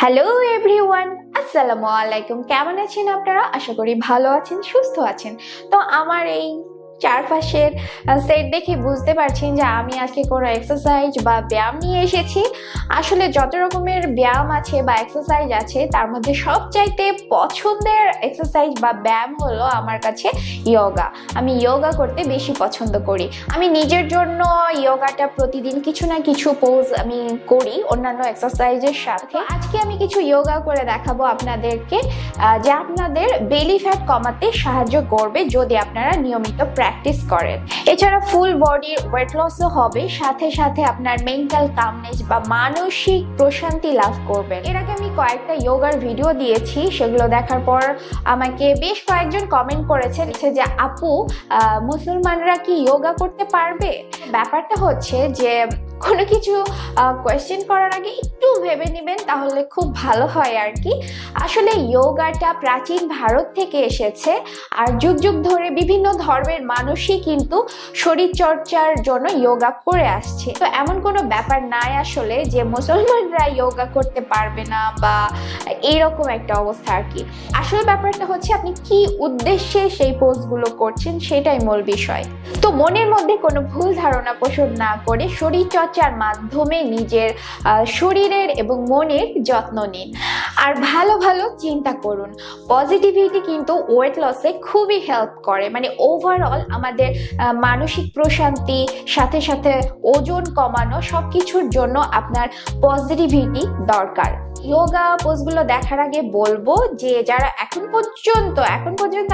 Hello everyone, আসসালামু আলাইকুম। কেমন আছেন আপনারা? আশা করি ভালো আছেন, সুস্থ আছেন। তো আমার এই চারপাশের সেট দেখে বুঝতে পারছেন যে আমি আজকে কোনো এক্সারসাইজ বা ব্যায়াম নিয়ে এসেছি। আসলে যত রকমের ব্যায়াম আছে বা এক্সারসাইজ আছে তার মধ্যে সবচাইতে পছন্দের এক্সারসাইজ বা ব্যায়াম হলো আমার কাছে ইয়োগা। আমি ইয়োগা করতে বেশি পছন্দ করি। আমি নিজের জন্য ইয়োগাটা প্রতিদিন কিছু না কিছু পোজ আমি করি অন্যান্য এক্সারসাইজের সাথে। আজকে আমি কিছু ইয়োগা করে দেখাবো আপনাদেরকে, যে আপনাদের বেলি ফ্যাট কমাতে সাহায্য করবে যদি আপনারা নিয়মিত প্র্যাকটিস করেন। এছাড়া ফুল বডির ওয়েট লসও হবে, সাথে সাথে আপনার মেন্টাল কামনেস বা মানসিক প্রশান্তি লাভ করবেন। এর আগে আমি কয়েকটা ইয়োগার ভিডিও দিয়েছি, সেগুলো দেখার পর আমাকে বেশ কয়েকজন কমেন্ট করেছেন যে আপু, মুসলমানরা কি ইয়োগা করতে পারবে? ব্যাপারটা হচ্ছে যে কোনো কিছু কোয়েশ্চেন করার আগে একটু ভেবে নেবেন, তাহলে খুব ভালো হয় আর কি। আসলে ইয়োগাটা প্রাচীন ভারত থেকে এসেছে, আর যুগ যুগ ধরে বিভিন্ন ধর্মের মানুষই কিন্তু শরীর চর্চার জন্য ইয়োগা করে আসছে। তো এমন কোনো ব্যাপার নাই আসলে যে মুসলমানরা ইয়োগা করতে পারবে না বা এইরকম একটা অবস্থা আর কি। আসলে ব্যাপারটা হচ্ছে আপনি কি উদ্দেশ্যে সেই পোজগুলো করছেন, সেটাই মূল বিষয়। তো মনের মধ্যে কোনো ভুল ধারণা পোষণ না করে শরীর চর্চার মাধ্যমে নিজের শরীরের এবং মনের যত্ন নিন, আর ভালো ভালো চিন্তা করুন। পজিটিভিটি কিন্তু ওয়েট লসে খুবই হেল্প করে, মানে ওভারঅল আমাদের মানসিক প্রশান্তি, সাথে সাথে ওজন কমানো, সবকিছুর জন্য আপনার পজিটিভিটি দরকার। ইয়োগা পোজগুলো দেখার আগে বলবো যে যারা এখন পর্যন্ত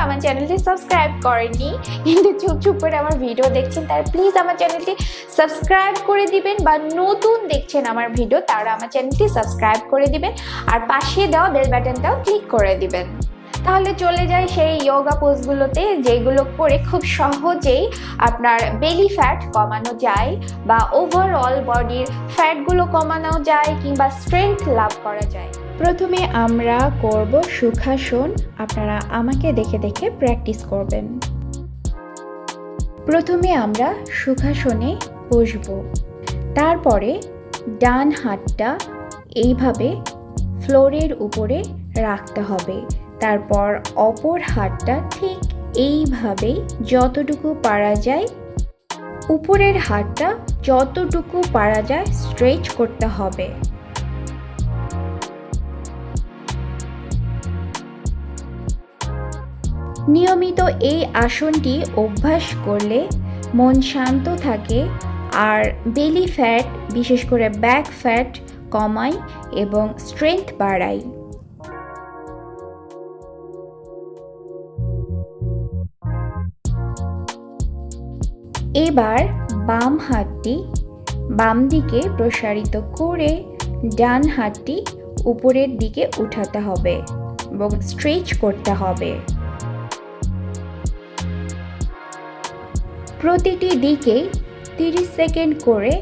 আমার চ্যানেলটি সাবস্ক্রাইব করেনি কিন্তু চুপ করে আমার ভিডিও দেখছেন, তারা প্লিজ আমার চ্যানেলটি সাবস্ক্রাইব করে দিবেন, বা নতুন দেখছেন আমার ভিডিও তারা আমার চ্যানেলটি সাবস্ক্রাইব করে দিবেন, আর পাশে দেওয়া বেল বাটনটাও ক্লিক করে দিবেন। তাহলে চলে যায় সেই ইয়োগা পোজগুলোতে, যেগুলো করে খুব সহজেই আপনার বেলি ফ্যাট কমানো যায় বা ওভারঅল বডির ফ্যাটগুলো কমানো যায় কিংবা স্ট্রেংথ লাভ করা যায়। প্রথমে আমরা করব সুখাসন। আপনারা আমাকে দেখে দেখে প্র্যাকটিস করবেন। প্রথমে আমরা সুখাসনে বসবো, তারপরে ডান হাতটা এইভাবে ফ্লোরের উপরে রাখতে হবে, তারপর অপর হাতটা ঠিক এইভাবেই যতটুকু পারা যায়, উপরের হাতটা যতটুকু পারা যায় স্ট্রেচ করতে হবে। নিয়মিত এই আসনটি অভ্যাস করলে মন শান্ত থাকে, আর বেলি ফ্যাট, বিশেষ করে ব্যাক ফ্যাট কমায় এবং স্ট্রেংথ বাড়ায়। এবার বাম হাতটি বাম দিকে প্রসারিত করে ডান হাতটি উপরের দিকে উঠাতে হবে এবং স্ট্রেচ করতে হবে। প্রতিটি দিকে 30 সেকেন্ড করে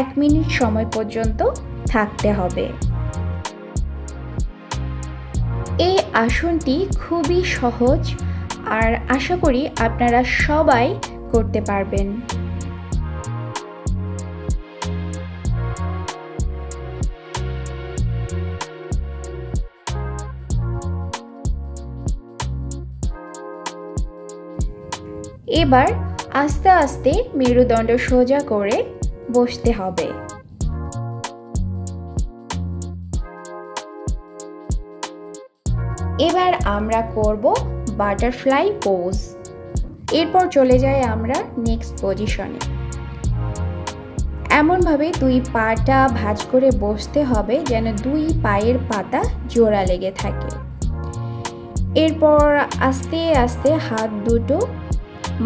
1 মিনিট সময় পর্যন্ত থাকতে হবে। এই আসনটি খুবই সহজ, আর আশা করি আপনারা সবাই করতে পারবেন। এবার আস্তে আস্তে মেরুদণ্ড সোজা করে বসতে হবে। এবার আমরা করব বাটারফ্লাই পোজ। এরপর চলে যাই আমরা নেক্সট পজিশনে। এমনভাবে দুই পাটা ভাঁজ করে বসতে হবে যেন দুই পায়ের পাতা জোড়া লেগে থাকে। এরপর আস্তে আস্তে হাত দুটো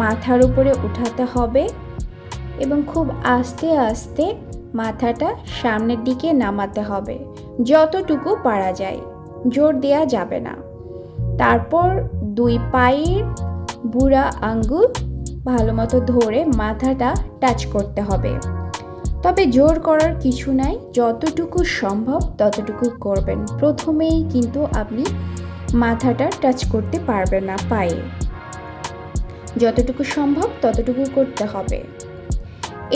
মাথার উপরে উঠাতে হবে এবং খুব আস্তে আস্তে মাথাটা সামনের দিকে নামাতে হবে, যতটুকু পারা যায়, জোর দেওয়া যাবে না। তারপর দুই পায়ের বুড়া আঙ্গুল ভালো মতো ধরে মাথাটা টাচ করতে হবে, তবে জোর করার কিছু নাই, যতটুকু সম্ভব ততটুকু করবেন। প্রথমেই কিন্তু আপনি মাথাটা টাচ করতে পারবেন না পায়ে, যতটুকু সম্ভব ততটুকু করতে হবে।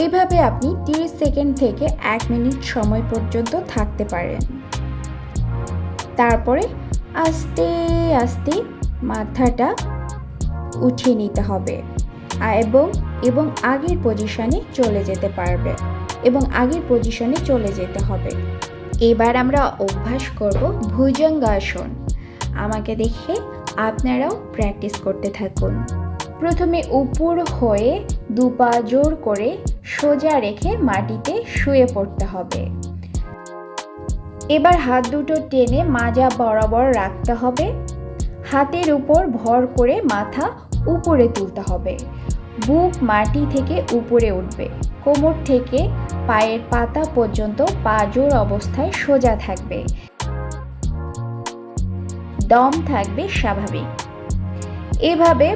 এভাবে আপনি 30 সেকেন্ড থেকে 1 মিনিট সময় পর্যন্ত থাকতে পারেন। তারপরে আস্তে আস্তে মাথাটা উঠিয়ে নিতে হবে এবং আগের পজিশনে চলে যেতে পারবে এবং আগের পজিশনে চলে যেতে হবে। এবার আমরা অভ্যাস করব ভুজঙ্গাসন। আমাকে দেখে আপনারাও প্র্যাকটিস করতে থাকুন। প্রথমে উপর হয়ে দুপা জোর করে সোজা রেখে মাটিতে শুয়ে পড়তে হবে। এবার হাত দুটো টেনে মাজা বরাবর রাখতে হবে। হাতের উপর ভর করে মাথা উপরে তুলতে হবে। বুক মাটি থেকে উপরে উঠবে। কোমর থেকে পায়ের পাতা পর্যন্ত পা জোর অবস্থায় সোজা থাকবে। দম থাকবে স্বাভাবিক। এভাবে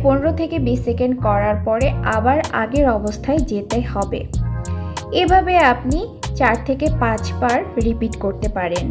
15 থেকে 20 সেকেন্ড করার পরে আবার আগের অবস্থায় যেতে হবে। এভাবে আপনি 4 থেকে 5 বার রিপিট করতে পারেন।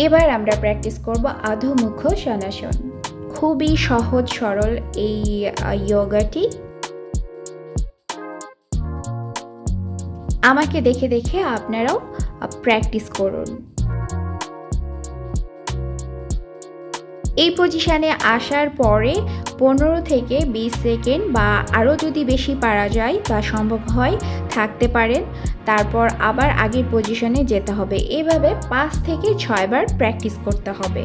এবার আমরা প্র্যাকটিস করব আধুমুখ শনাসন। খুবই সহজ সরল এই যোগাটি। আমাকে দেখে দেখে আপনারাও প্র্যাকটিস করুন। এই পজিশনে আসার পরে 15 থেকে 20 সেকেন্ড বা আরও যদি বেশি পারা যায় বা সম্ভব হয় থাকতে পারেন। তারপর আবার আগের পজিশনে যেতে হবে। এভাবে 5 থেকে 6 বার প্র্যাকটিস করতে হবে।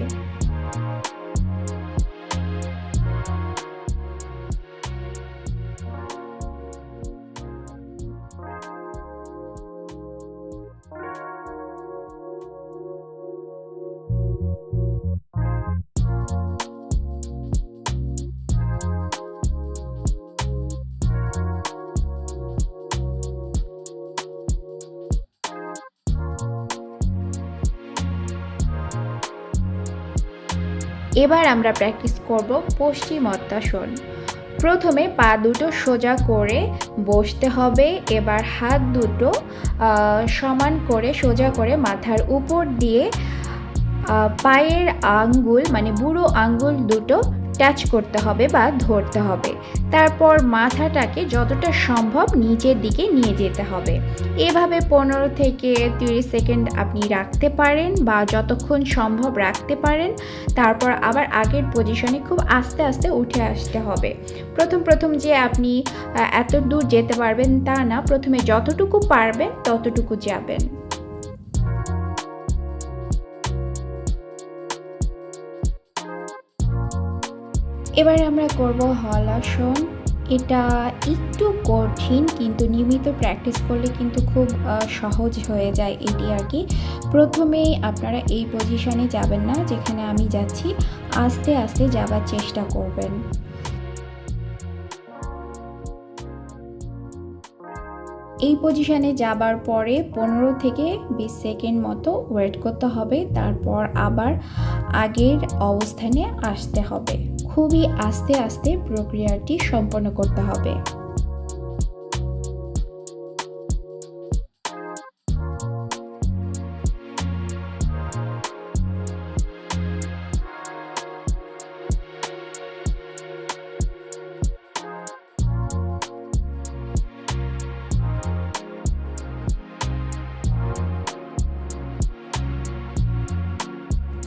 এবার আমরা প্র্যাকটিস করব পশ্চিমোত্তাসন। প্রথমে পা দুটো সোজা করে বসতে হবে। এবার হাত দুটো সমান করে সোজা করে মাথার উপর দিয়ে পায়ের আঙ্গুল মানে বুড়ো আঙ্গুল দুটো টাচ করতে হবে বা ধরতে হবে। তারপর মাথাটাকে যতটা সম্ভব নিচের দিকে নিয়ে যেতে হবে। এভাবে 15 থেকে 30 সেকেন্ড আপনি রাখতে পারেন বা যতক্ষণ সম্ভব রাখতে পারেন। তারপর আবার আগের পজিশনে খুব আস্তে আস্তে উঠে আসতে হবে। প্রথম যে আপনি এত দূর যেতে পারবেন তা না, প্রথমে যতটুকু পারবেন ততটুকু যাবেন। এবার আমরা করব হলাসন। এটা একটু কঠিন, কিন্তু নিয়মিত প্র্যাকটিস করলে কিন্তু খুব সহজ হয়ে যায় এটি আর কি। প্রথমেই আপনারা এই পজিশনে যাবেন না যেখানে আমি যাচ্ছি, আস্তে আস্তে যাবার চেষ্টা করবেন। এই পজিশনে যাবার পরে 15 থেকে 20 সেকেন্ড মতো ওয়েট করতে হবে। তারপর আবার আগের অবস্থানে আসতে হবে। খুবই আস্তে আস্তে প্রক্রিয়াটি সম্পন্ন করতে হবে।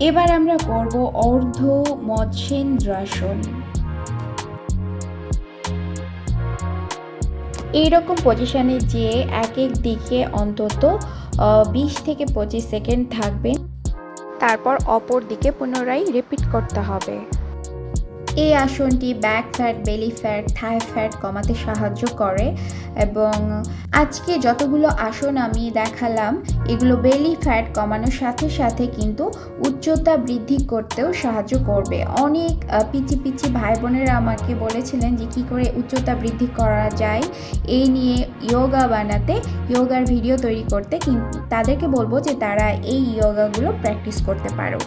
এবার আমরা করব অর্ধ মৎস্যেন্দ্রাসন। এইরকম পজিশনে যে এক দিকে অন্তত 20 থেকে 25 সেকেন্ড থাকবেন। তারপর অপর দিকে পুনরায় রিপিট করতে হবে। এই আসনটি ব্যাক ফ্যাট, বেলি ফ্যাট, থাই ফ্যাট কমাতে সাহায্য করে এবং আজকে যতগুলো আসন আমি দেখালাম এগুলো বেলি ফ্যাট কমানোর সাথে সাথে কিন্তু উচ্চতা বৃদ্ধি করতেও সাহায্য করবে। অনেক পিচি পিচি ভাই বোনেরা আমাকে বলেছিলেন যে কী করে উচ্চতা বৃদ্ধি করা যায় এই নিয়ে যোগা বানাতে, যোগার ভিডিও তৈরি করতে, কিন্তু তাদেরকে বলবো যে তারা এই যোগাগুলো প্র্যাকটিস করতে পারো।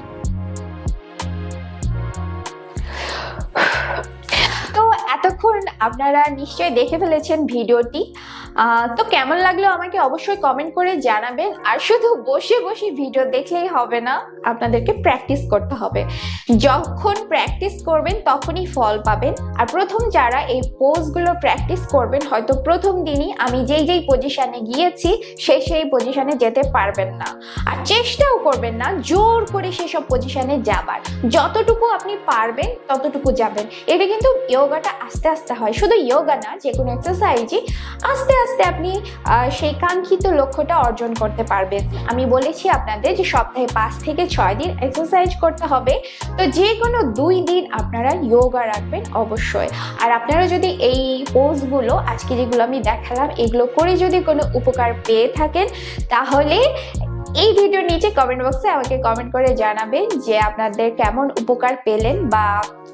তো এতক্ষণ আপনারা নিশ্চয়ই দেখে ফেলেছেন ভিডিওটি। তো কেমন লাগলো আমাকে অবশ্যই কমেন্ট করে জানাবেন। আর শুধু বসে বসে ভিডিও দেখলেই হবে না, আপনাদেরকে প্র্যাকটিস করতে হবে। যখন প্র্যাকটিস করবেন তখনই ফল পাবেন। আর প্রথম যারা এই পোজগুলো প্র্যাকটিস করবেন, হয়তো প্রথম দিনই আমি যেই পজিশনে গিয়েছি সেই পজিশনে যেতে পারবেন না, আর চেষ্টাও করবেন না জোর করে সেসব পজিশনে যাবার। যতটুকু আপনি পারবেন ততটুকু যাবেন। এটা কিন্তু যোগাটা আস্তে আস্তে হয়, শুধু যোগা না, যে কোনো এক্সারসাইজই আস্তে আস্তে আপনি সেই কাঙ্ক্ষিত লক্ষ্যটা অর্জন করতে পারবেন। আমি বলেছি আপনাদের যে সপ্তাহে 5 থেকে 6 দিন এক্সারসাইজ করতে হবে, তো যে কোনো 2 দিন আপনারা যোগা রাখবেন অবশ্যই। আর আপনারা যদি এই পোজগুলো আজকে যেগুলো আমি দেখালাম এগুলো করে যদি কোনো উপকার পেয়ে থাকেন, তাহলে এই ভিডিওর নিচে কমেন্ট বক্সে আমাকে কমেন্ট করে জানাবেন যে আপনাদের কেমন উপকার পেলেন বা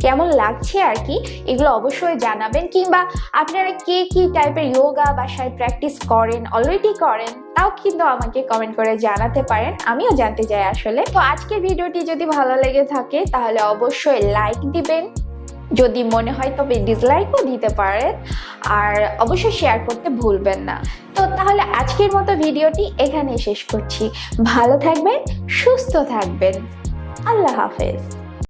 কেমন লাগছে আর কি, এগুলো অবশ্যই জানাবেন। কিংবা আপনারা কে কি টাইপের যোগা বাসায় প্র্যাকটিস করেন, অলরেডি করেন, তাও কিন্তু আমাকে কমেন্ট করে জানাতে পারেন, আমিও জানতে চাই আসলে। তো আজকের ভিডিওটি যদি ভালো লেগে থাকে তাহলে অবশ্যই লাইক দিবেন, যদি মনে হয় তবে ডিসলাইকও দিতে পারেন, আর অবশ্যই শেয়ার করতে ভুলবেন না। তো তাহলে আজকের মতো ভিডিওটি এখানেই শেষ করছি। ভালো থাকবেন, সুস্থ থাকবেন, আল্লাহ হাফেজ।